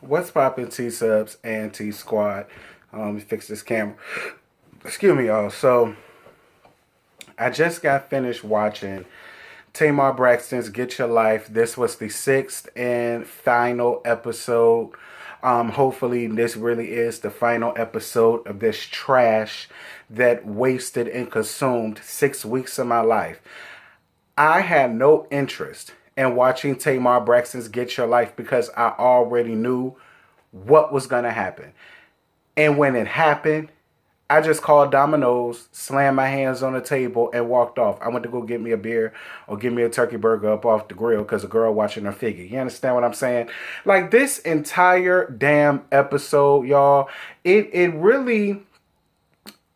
What's poppin', T subs and T squad? Let me fix this camera. Excuse me, y'all. So I just got finished watching Tamar Braxton's Get Your Life. This was the sixth and final episode. Hopefully this really is the final episode of this trash that wasted and consumed 6 weeks of my life. I had no interest in watching Tamar Braxton's Get Your Life because I already knew what was going to happen. And when it happened, I just called Domino's, slammed my hands on the table, and walked off. I went to go get me a beer or get me a turkey burger up off the grill because a girl watching her figure. You understand what I'm saying? Like, this entire damn episode, y'all, it really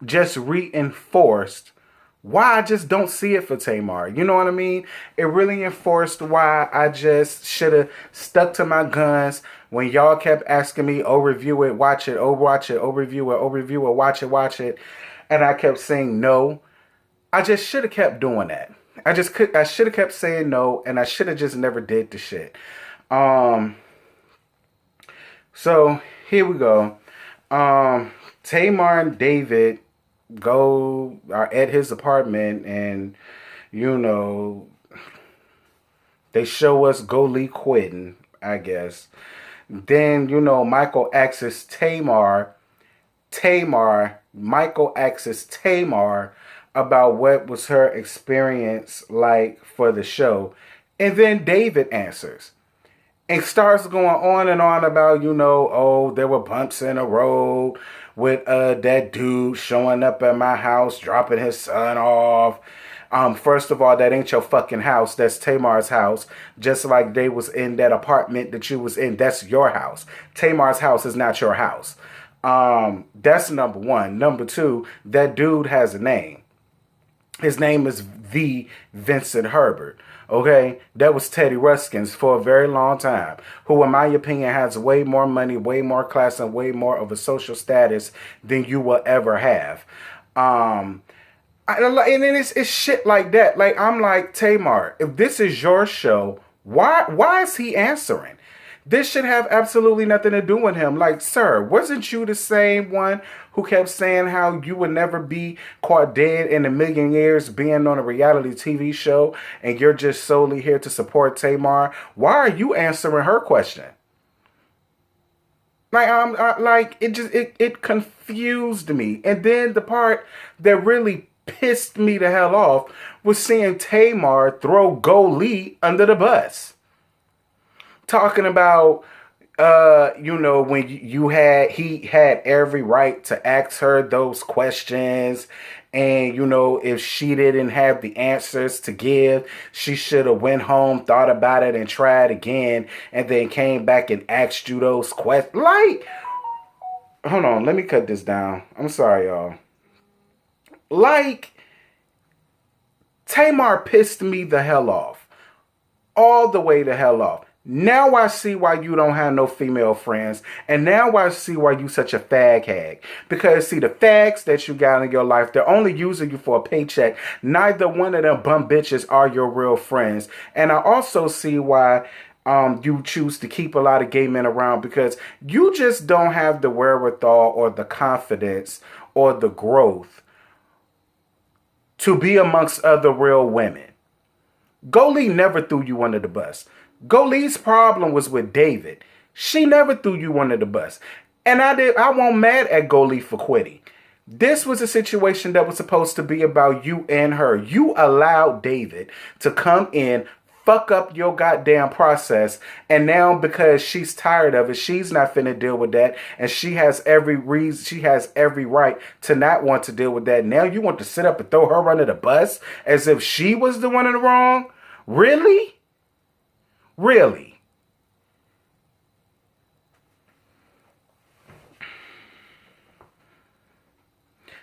just reinforced why I just don't see it for Tamar. You know what I mean? It really enforced why I just should have stuck to my guns when y'all kept asking me, oh, review it, watch it, oh, watch it, oh, review it, oh, review it, watch it. And I kept saying no. I just should have kept doing that. I should have kept saying no, and I should have just never did the shit. So here we go. Tamar and David are at his apartment, and they show us Goldie quitting, I guess. Then Michael asks Michael asks Tamar about what was her experience like for the show, and then David answers and starts going on and on about, oh, there were bumps in the road with that dude showing up at my house, dropping his son off. First of all, that ain't your fucking house. That's Tamar's house. Just like they was in that apartment that you was in. That's your house. Tamar's house is not your house. That's number one. Number two, that dude has a name. His name is the Vincent Herbert. Okay, that was Teddy Ruskins for a very long time, who in my opinion has way more money, way more class, and way more of a social status than you will ever have. And then it's shit like that. Like, I'm like, Tamar, if this is your show, why is he answering? This should have absolutely nothing to do with him. Like, sir, wasn't you the same one who kept saying how you would never be caught dead in a million years being on a reality TV show, and you're just solely here to support Tamar? Why are you answering her question? Like, it confused me. And then the part that really pissed me the hell off was seeing Tamar throw Goldie under the bus. Talking about, when he had every right to ask her those questions. And, if she didn't have the answers to give, she should have went home, thought about it, and tried again. And then came back and asked you those questions. Like, hold on, let me cut this down. I'm sorry, y'all. Like, Tamar pissed me the hell off. All the way the hell off. Now I see why you don't have no female friends. And now I see why you such a fag hag. Because, see, the fags that you got in your life, they're only using you for a paycheck. Neither one of them bum bitches are your real friends. And I also see why you choose to keep a lot of gay men around, because you just don't have the wherewithal or the confidence or the growth to be amongst other real women. Goldie never threw you under the bus. Goldie's problem was with David. She never threw you under the bus. And I wasn't mad at Goldie for quitting. This was a situation that was supposed to be about you and her. You allowed David to come in, fuck up your goddamn process, and now because she's tired of it, she's not finna deal with that, and she has every right to not want to deal with that. Now you want to sit up and throw her under the bus as if she was the one in the wrong? Really? Really?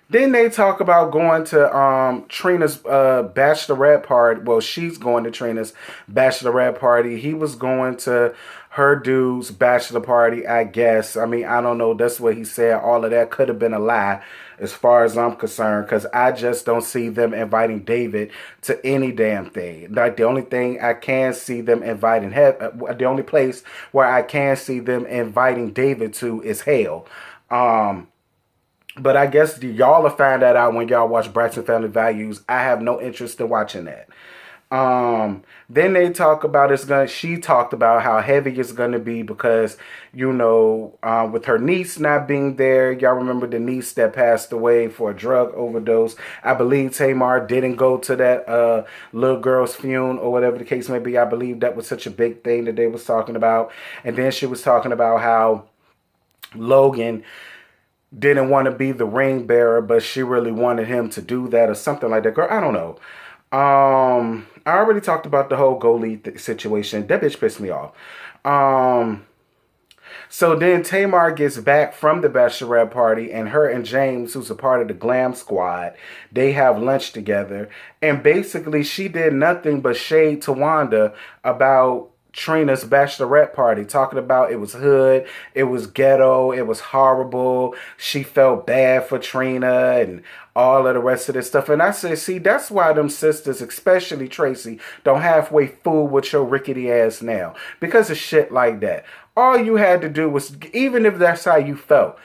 Then they talk about going to Trina's bachelorette party. Well, she's going to Trina's bachelorette party. He was going to her dude's bachelor party, I guess. I mean, I don't know. That's what he said. All of that could have been a lie as far as I'm concerned, because I just don't see them inviting David to any damn thing. Like, the only thing I can see them inviting, the only place where I can see them inviting David to is hell. But I guess y'all will find that out when y'all watch Braxton Family Values. I have no interest in watching that. Then they talk about she talked about how heavy it's gonna be because, with her niece not being there. Y'all remember the niece that passed away for a drug overdose. I believe Tamar didn't go to that little girl's funeral or whatever the case may be. I believe that was such a big thing that they was talking about. And then she was talking about how Logan didn't want to be the ring bearer, but she really wanted him to do that or something like that. Girl, I don't know. I already talked about the whole goalie situation. That bitch pissed me off. So then Tamar gets back from the bachelorette party, and her and James, who's a part of the glam squad, they have lunch together. And basically she did nothing but shade Tawanda about Trina's bachelorette party, talking about it was hood, it was ghetto, it was horrible. She felt bad for Trina and all of the rest of this stuff. And I said, see, that's why them sisters, especially Tracy, don't halfway fool with your rickety ass now. Because of shit like that. All you had to do was, even if that's how you felt,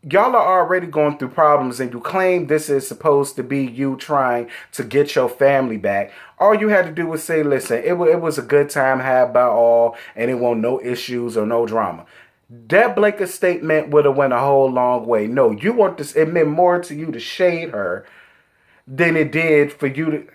y'all are already going through problems and you claim this is supposed to be you trying to get your family back. All you had to do was say, listen, it was a good time had by all and it won't no issues or no drama. That blanket statement would have went a whole long way. No, you want this, it meant more to you to shade her than it did for you to...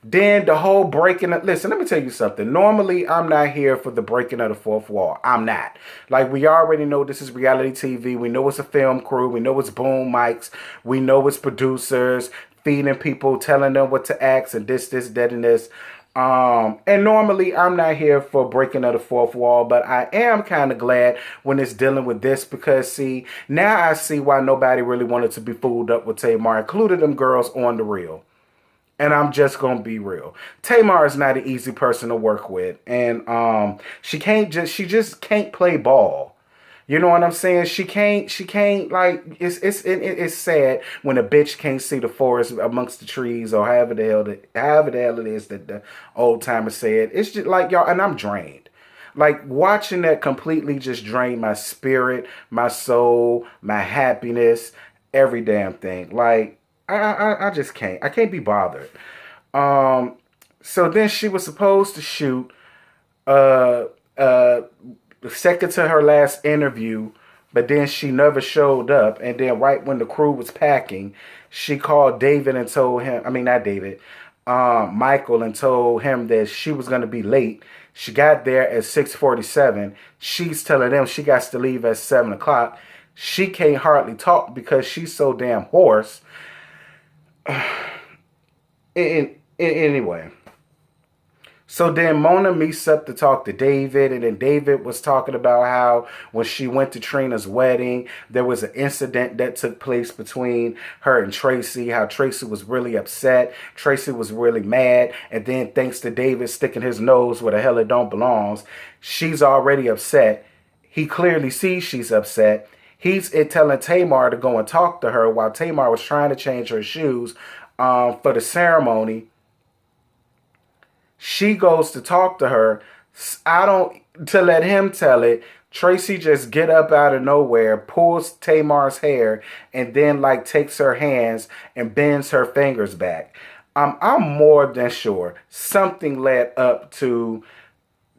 Then the whole breaking of... Listen, let me tell you something. Normally, I'm not here for the breaking of the fourth wall. I'm not. Like, we already know this is reality TV. We know it's a film crew. We know it's boom mics. We know it's producers feeding people, telling them what to act, and this, that, and this. And normally, I'm not here for breaking of the fourth wall, but I am kind of glad when it's dealing with this because, see, now I see why nobody really wanted to be fooled up with Tamar, including them girls on the reel. And I'm just going to be real. Tamar is not an easy person to work with. And she just can't play ball. You know what I'm saying? She can't like, it's sad when a bitch can't see the forest amongst the trees or however the hell it is that the old timers said. It's just like, y'all, and I'm drained. Like, watching that completely just drained my spirit, my soul, my happiness, every damn thing. Like, I just can't. I can't be bothered. So then she was supposed to shoot second to her last interview, but then she never showed up. And then right when the crew was packing, she called David and told him, I mean, not David, Michael, and told him that she was going to be late. She got there at 6:47. She's telling them she got to leave at 7 o'clock. She can't hardly talk because she's so damn hoarse. Anyway, so then Mona meets up to talk to David, and then David was talking about how when she went to Trina's wedding, there was an incident that took place between her and Tracy, how Tracy was really upset, Tracy was really mad, and then thanks to David sticking his nose where the hell it don't belong, she's already upset. He clearly sees she's upset. He's telling Tamar to go and talk to her while Tamar was trying to change her shoes for the ceremony. She goes to talk to her. To let him tell it, Tracy just get up out of nowhere, pulls Tamar's hair, and then like takes her hands and bends her fingers back. I'm more than sure something led up to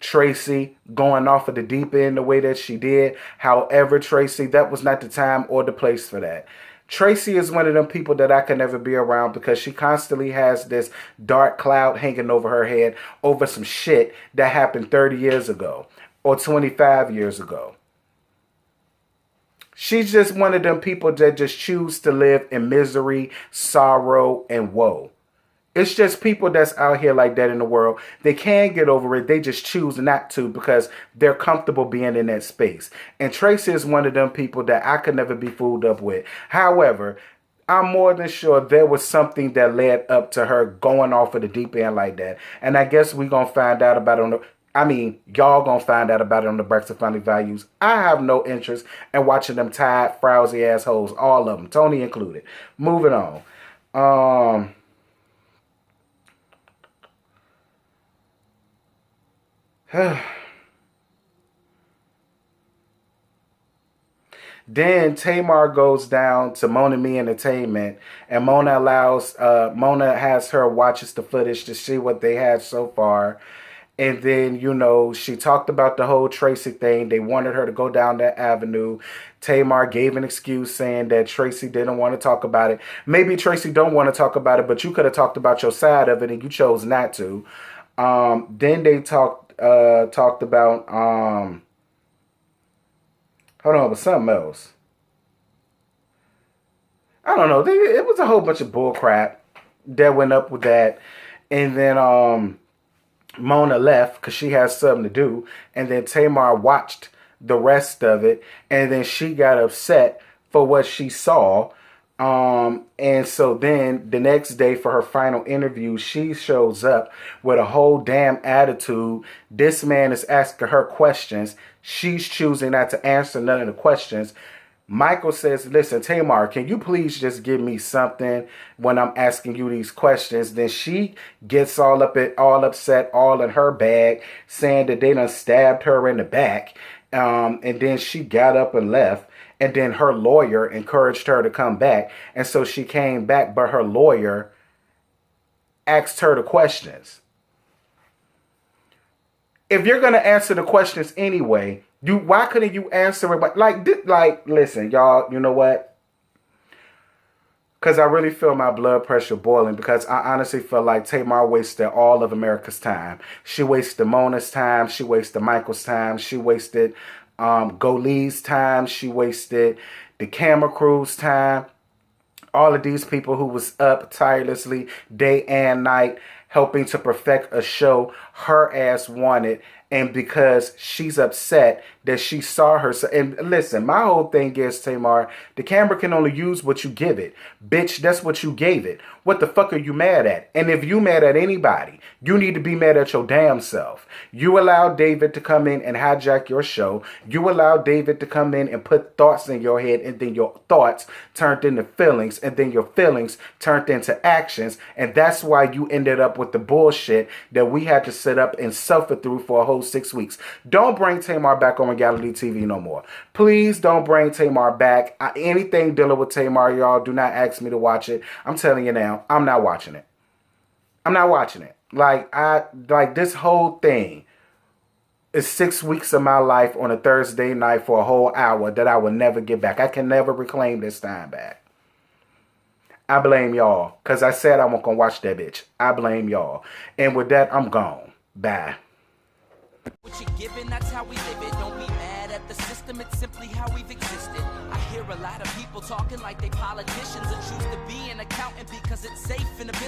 Tracy going off of the deep end the way that she did. However, Tracy, that was not the time or the place for that. Tracy is one of them people that I can never be around because she constantly has this dark cloud hanging over her head over some shit that happened 30 years ago or 25 years ago. She's just one of them people that just choose to live in misery, sorrow, and woe. It's just people that's out here like that in the world. They can get over it. They just choose not to because they're comfortable being in that space. And Tracy is one of them people that I could never be fooled up with. However, I'm more than sure there was something that led up to her going off of the deep end like that. And I guess we're going to find out about it on the... y'all gonna find out about it on the Braxton Family Values. I have no interest in watching them tired, frowsy assholes, all of them, Tony included. Moving on. Then Tamar goes down to Mona Me Entertainment, and Mona has her watches the footage to see what they had so far. And then, she talked about the whole Tracy thing. They wanted her to go down that avenue. Tamar gave an excuse saying that Tracy didn't want to talk about it. Maybe Tracy don't want to talk about it, but you could have talked about your side of it and you chose not to. Then they talked about hold on, but something else. I don't know. It was a whole bunch of bull crap that went up with that. And then Mona left because she has something to do. And then Tamar watched the rest of it. And then she got upset for what she saw. And so then the next day for her final interview, she shows up with a whole damn attitude. This man is asking her questions. She's choosing not to answer none of the questions. Michael says, listen, Tamar, can you please just give me something when I'm asking you these questions? Then she gets all upset, all in her bag, saying that they done stabbed her in the back. And then she got up and left. And then her lawyer encouraged her to come back. And so she came back, but her lawyer asked her the questions. If you're going to answer the questions anyway, why couldn't you answer it? But like, listen, y'all, you know what? Because I really feel my blood pressure boiling because I honestly feel like Tamar wasted all of America's time. She wasted Mona's time. She wasted Michael's time. She wasted Golee's time. She wasted the camera crew's time. All of these people who was up tirelessly day and night helping to perfect a show her ass wanted. And because she's upset that she saw her. And listen, my whole thing is, Tamar, the camera can only use what you give it. Bitch, that's what you gave it. What the fuck are you mad at? And if you mad at anybody, you need to be mad at your damn self. You allowed David to come in and hijack your show. You allowed David to come in and put thoughts in your head, and then your thoughts turned into feelings, and then your feelings turned into actions. And that's why you ended up with the bullshit that we had to sit up and suffer through for a whole 6 weeks. Don't bring Tamar back on reality TV no more. Please don't bring Tamar back. Anything dealing with Tamar, y'all, do not ask me to watch it. I'm telling you now, I'm not watching it. I'm not watching it. Like this whole thing is 6 weeks of my life on a Thursday night for a whole hour that I will never get back. I can never reclaim this time back. I blame y'all because I said I wasn't going to watch that bitch. I blame y'all. And with that, I'm gone. Bye. What you're given, that's how we live it. Don't be mad at the system, it's simply how we've existed. I hear a lot of people talking like they politicians and choose to be an accountant because it's safe in the business.